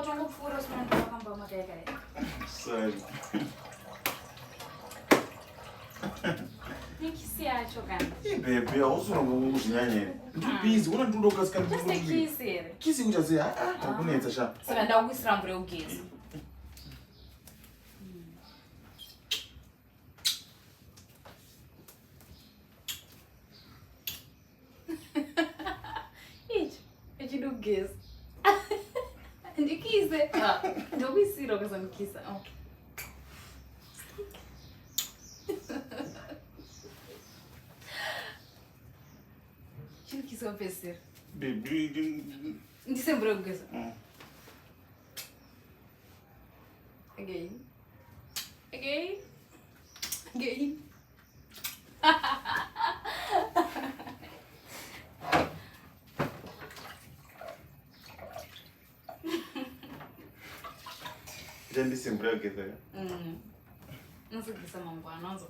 watongopfuura usina ndakamba makaika here. Sorry. Nikisi yacho kana. Baby, also uzvinyanye. Busy, una ndodo kasika. Just a kiss here. Kiss uchazi akunetsa sha. Saka ndakuisira mvura ugezi. Ugezi. Ndikise. Ndokuisira ukazandikisa. Okay. Chirikisa wapesera. Baby. Ndise mvura ugezi. Again. Again. Again. Ndisembura ugezi. Nasugisa mangwana, nazo.